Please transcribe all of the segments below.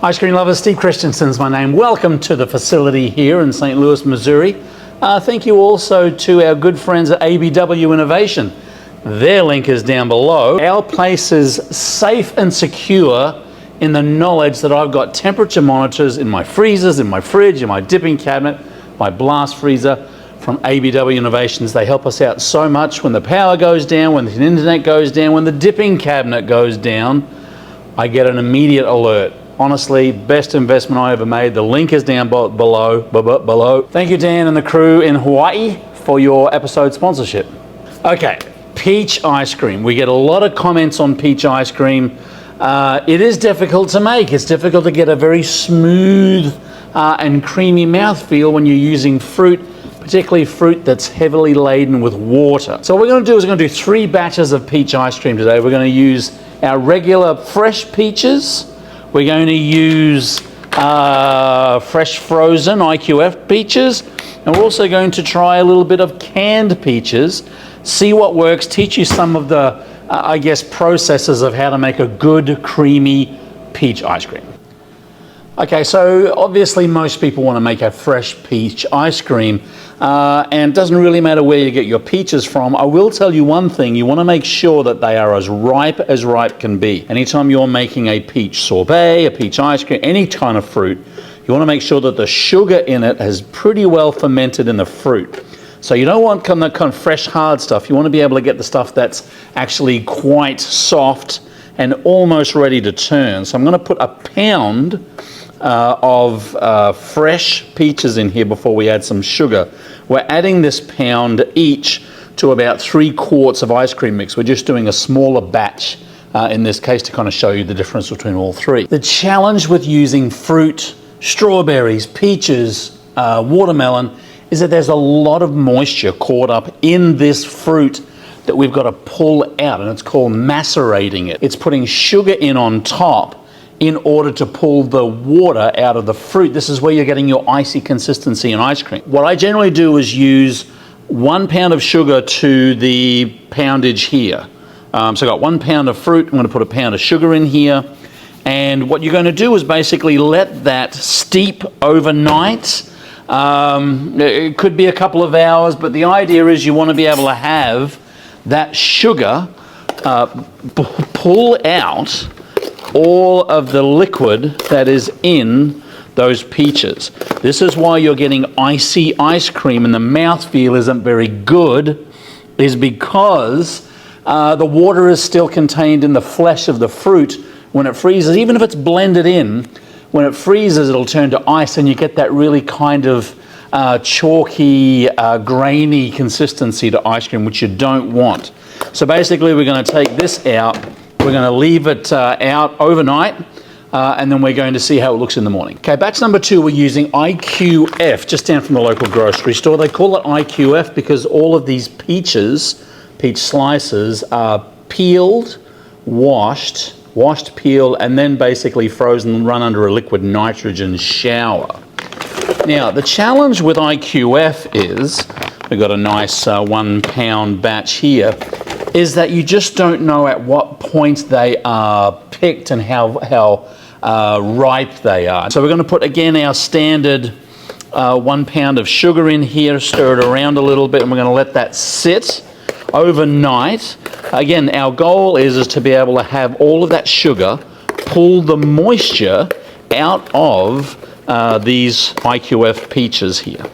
Ice cream lovers, Steve Christensen's my name. Welcome to the facility here in St. Louis, Missouri. Thank you also to our good friends at ABW Innovation. Their link is down below. Our place is safe and secure in the knowledge that I've got temperature monitors in my freezers, in my fridge, in my dipping cabinet, my blast freezer from ABW Innovations. They help us out so much when the power goes down, when the internet goes down, when the dipping cabinet goes down. I get an immediate alert. Honestly, best investment I ever made. The link is down below. Thank you, Dan and the crew in Hawaii, for your episode sponsorship. Okay, peach ice cream. We get a lot of comments on peach ice cream. It is difficult to make. It's difficult to get a very smooth and creamy mouthfeel when you're using fruit, particularly fruit that's heavily laden with water. So what we're going to do is we're going to do 3 batches of peach ice cream today. We're going to use our regular fresh peaches. We're going to use fresh frozen IQF peaches, and we're also going to try a little bit of canned peaches, see what works, teach you some of the, processes of how to make a good, creamy peach ice cream. Okay, so obviously most people want to make a fresh peach ice cream, and it doesn't really matter where you get your peaches from. I will tell you one thing: you want to make sure that they are as ripe can be. Anytime you're making a peach sorbet, a peach ice cream, any kind of fruit, you want to make sure that the sugar in it has pretty well fermented in the fruit. So you don't want kind of fresh hard stuff. You want to be able to get the stuff that's actually quite soft and almost ready to turn. So I'm going to put a pound of fresh peaches in here before we add some sugar. We're adding this pound each to about 3 quarts of ice cream mix. We're just doing a smaller batch in this case to kind of show you the difference between all 3. The challenge with using fruit, strawberries, peaches, watermelon, is that there's a lot of moisture caught up in this fruit that we've got to pull out, and it's called macerating it. It's putting sugar in on top in order to pull the water out of the fruit. This is where you're getting your icy consistency in ice cream. What I generally do is use 1 pound of sugar to the poundage here. So I've got 1 pound of fruit. I'm going to put a pound of sugar in here. And what you're going to do is basically let that steep overnight. It could be a couple of hours, but the idea is you want to be able to have that sugar pull out all of the liquid that is in those peaches. This is why you're getting icy ice cream and the mouthfeel isn't very good, is because the water is still contained in the flesh of the fruit. When it freezes, even if it's blended in, when it freezes it'll turn to ice and you get that really kind of chalky, grainy consistency to ice cream, which you don't want. So basically we're going to take this out. We're going to leave it out overnight, and then we're going to see how it looks in the morning. Okay, batch number 2, we're using IQF, just down from the local grocery store. They call it IQF because all of these peach slices are peeled, washed, peeled, and then basically frozen and run under a liquid nitrogen shower. Now, the challenge with IQF is, we've got a nice 1 pound batch here, is that you just don't know at what point they are picked and how ripe they are. So we're going to put, again, our standard 1 pound of sugar in here, stir it around a little bit, and we're going to let that sit overnight. Again, our goal is to be able to have all of that sugar pull the moisture out of these IQF peaches here.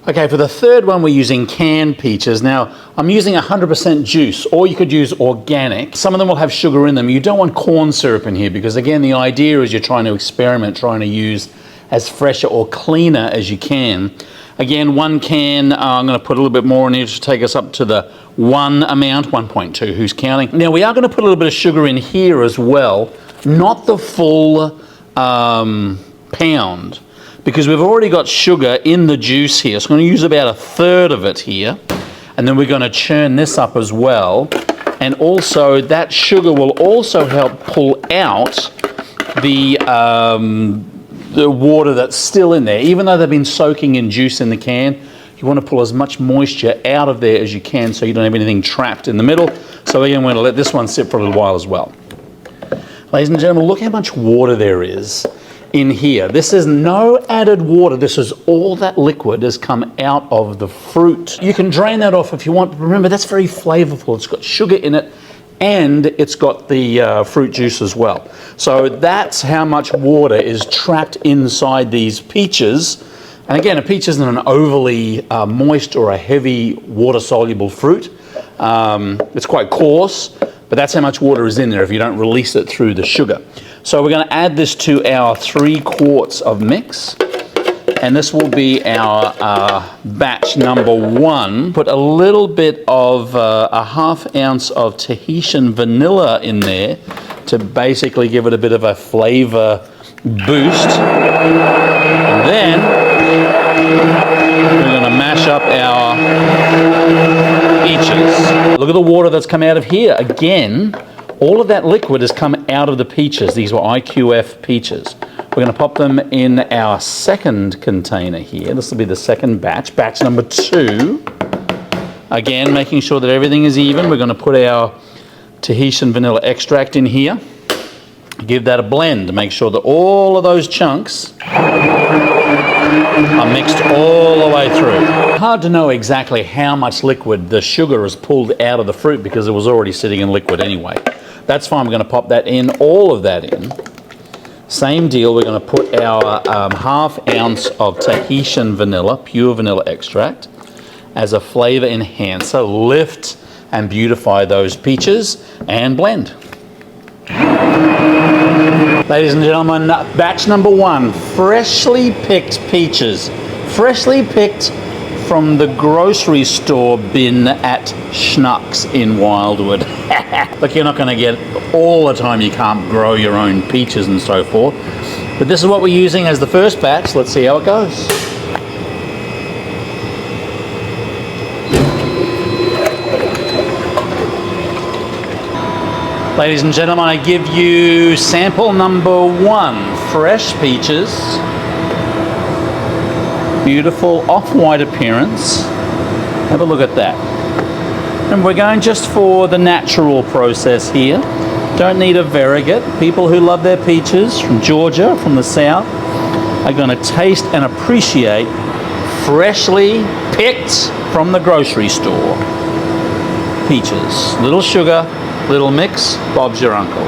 Okay, for the third one, we're using canned peaches. Now, I'm using 100% juice, or you could use organic. Some of them will have sugar in them. You don't want corn syrup in here because, again, the idea is you're trying to experiment, trying to use as fresh or cleaner as you can. Again, 1 can, I'm going to put a little bit more in here to take us up to the 1 amount, 1.2, who's counting? Now, we are going to put a little bit of sugar in here as well, not the full pound, because we've already got sugar in the juice here. So I'm going to use about 1/3 of it here, and then we're going to churn this up as well. And also that sugar will also help pull out the water that's still in there. Even though they've been soaking in juice in the can, You want to pull as much moisture out of there as you can so you don't have anything trapped in the middle. So again, we're going to let this one sit for a little while as well. Ladies and gentlemen, look how much water there is in here. This is no added water. This is all that liquid has come out of the fruit. You can drain that off if you want. Remember, that's very flavorful. It's got sugar in it and it's got the fruit juice as well. So that's how much water is trapped inside these peaches. And again, a peach isn't an overly moist or a heavy water-soluble fruit. It's quite coarse, but that's how much water is in there if you don't release it through the sugar. So we're going to add this to our 3 quarts of mix, and this will be our batch number 1. Put a little bit of a ½ ounce of Tahitian vanilla in there to basically give it a bit of a flavor boost. And then we're going to mash up our peaches. Look at the water that's come out of here. Again, all of that liquid has come out of the peaches. These were IQF peaches. We're going to pop them in our second container here. This will be the second batch, batch number 2. Again, making sure that everything is even. We're going to put our Tahitian vanilla extract in here. Give that a blend to make sure that all of those chunks are mixed all the way through. Hard to know exactly how much liquid the sugar has pulled out of the fruit because it was already sitting in liquid anyway. That's fine. We're going to pop that in, all of that in. Same deal, we're going to put our ½ ounce of Tahitian vanilla, pure vanilla extract, as a flavor enhancer. Lift and beautify those peaches and blend. Ladies and gentlemen, batch number 1, freshly picked peaches. Freshly picked from the grocery store bin at Schnucks in Wildwood. Look, you're not going to get all the time, you can't grow your own peaches and so forth. But this is what we're using as the first batch. Let's see how it goes. Ladies and gentlemen, I give you sample number 1, fresh peaches. Beautiful off-white appearance. Have a look at that. And we're going just for the natural process here. Don't need a variegate. People who love their peaches from Georgia, from the south, are going to taste and appreciate freshly picked from the grocery store peaches. Little sugar, little mix, Bob's your uncle.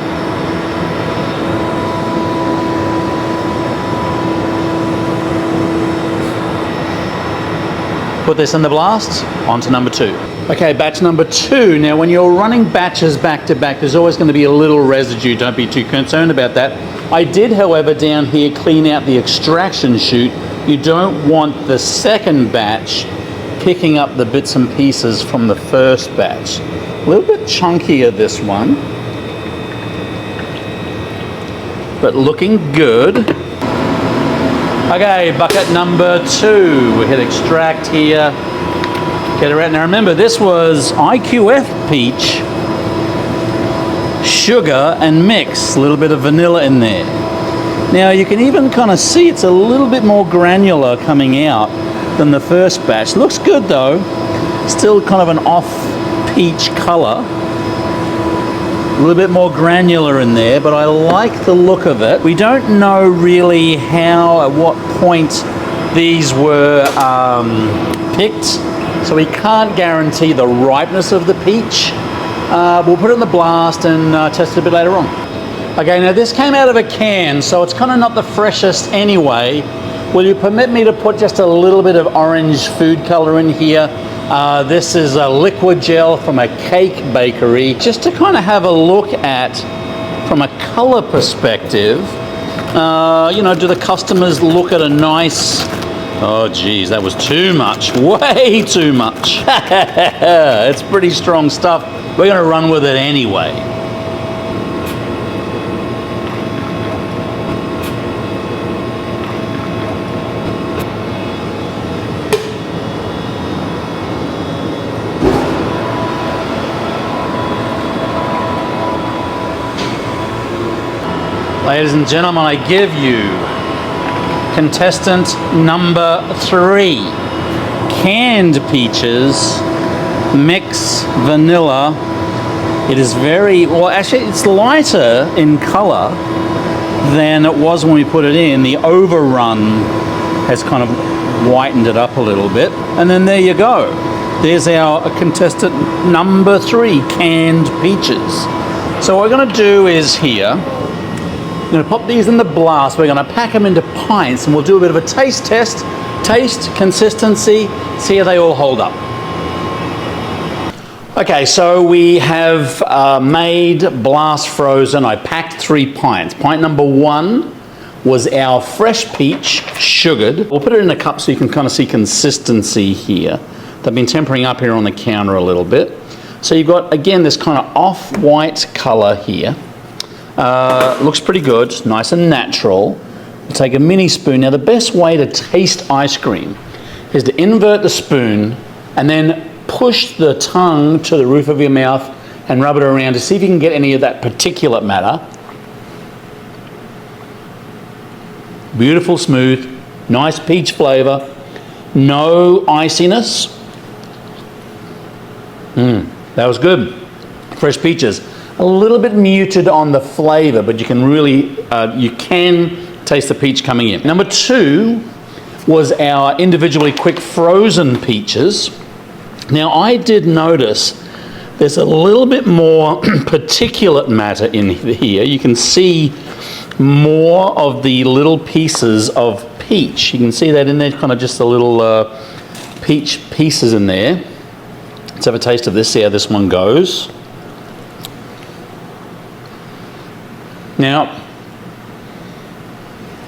Put this in the blast, on to number 2. Okay, batch number 2. Now when you're running batches back to back, there's always going to be a little residue. Don't be too concerned about that. I did, however, down here clean out the extraction chute. You don't want the second batch picking up the bits and pieces from the first batch. A little bit chunkier, this one, but looking good. Okay, bucket number 2. We hit extract here. Get it out. Now remember, this was IQF peach, sugar and mix. A little bit of vanilla in there. Now you can even kind of see it's a little bit more granular coming out than the first batch. Looks good though. Still kind of an off peach color. A little bit more granular in there, but I like the look of it. We don't know really how, at what point these were picked, so we can't guarantee the ripeness of the peach. We'll put it in the blast and test it a bit later on. Okay, now this came out of a can, so it's kind of not the freshest anyway. Will you permit me to put just a little bit of orange food color in here? This is a liquid gel from a cake bakery, just to kind of have a look at, from a color perspective, you know, do the customers look at a nice, oh geez, that was too much, way too much. It's pretty strong stuff. We're going to run with it anyway. Ladies and gentlemen, I give you contestant number 3. canned peaches, mix vanilla. It is very, well actually it's lighter in color than it was when we put it in. The overrun has kind of whitened it up a little bit. And then there you go. There's our contestant number 3, canned peaches. So what we're going to do is here, we're going to pop these in the blast. We're going to pack them into pints, and we'll do a bit of a taste test. Taste, consistency, see how they all hold up. Okay, so we have made blast frozen. I packed 3 pints. Pint number 1 was our fresh peach, sugared. We'll put it in a cup so you can kind of see consistency here. They've been tempering up here on the counter a little bit. So you've got, again, this kind of off-white color here. Looks pretty good, nice and natural. We'll take a mini spoon. Now the best way to taste ice cream is to invert the spoon and then push the tongue to the roof of your mouth and rub it around to see if you can get any of that particulate matter. Beautiful, smooth, nice peach flavor, no iciness. That was good. Fresh peaches. A little bit muted on the flavor, but you can really, you can taste the peach coming in. Number 2 was our individually quick frozen peaches. Now I did notice there's a little bit more particulate matter in here. You can see more of the little pieces of peach. You can see that in there, kind of just the little peach pieces in there. Let's have a taste of this, see how this one goes. Now,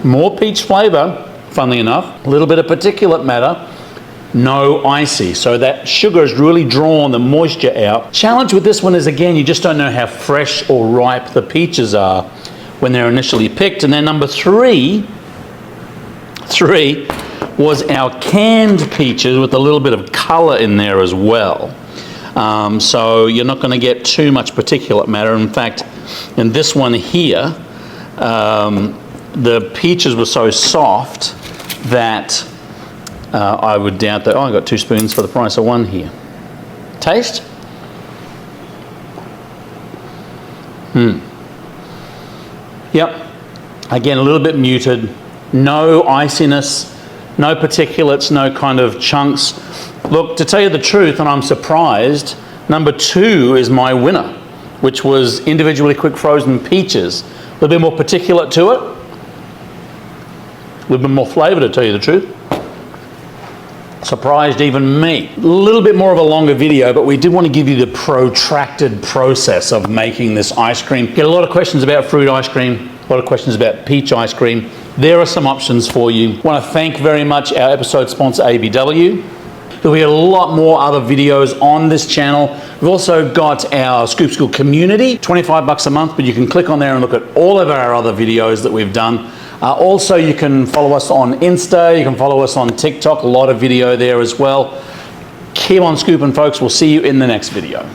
more peach flavor, funnily enough, a little bit of particulate matter, no icy. So that sugar has really drawn the moisture out. Challenge with this one is, again, you just don't know how fresh or ripe the peaches are when they're initially picked. And then number 3 was our canned peaches with a little bit of color in there as well. So you're not going to get too much particulate matter. In fact, in this one here, the peaches were so soft that I would doubt that. Oh, I got 2 spoons for the price of 1 here. Taste? Yep. Again, a little bit muted. No iciness, no particulates, no kind of chunks. Look, to tell you the truth, and I'm surprised, number 2 is my winner, which was individually quick frozen peaches. A little bit more particulate to it. A little bit more flavour, to tell you the truth. Surprised even me. A little bit more of a longer video, but we did want to give you the protracted process of making this ice cream. Get a lot of questions about fruit ice cream, a lot of questions about peach ice cream. There are some options for you. I want to thank very much our episode sponsor, ABW. There'll be a lot more other videos on this channel. We've also got our Scoop School community, $25 a month, but you can click on there and look at all of our other videos that we've done. Also, you can follow us on Insta, you can follow us on TikTok, a lot of video there as well. Keep on scooping, folks. We'll see you in the next video.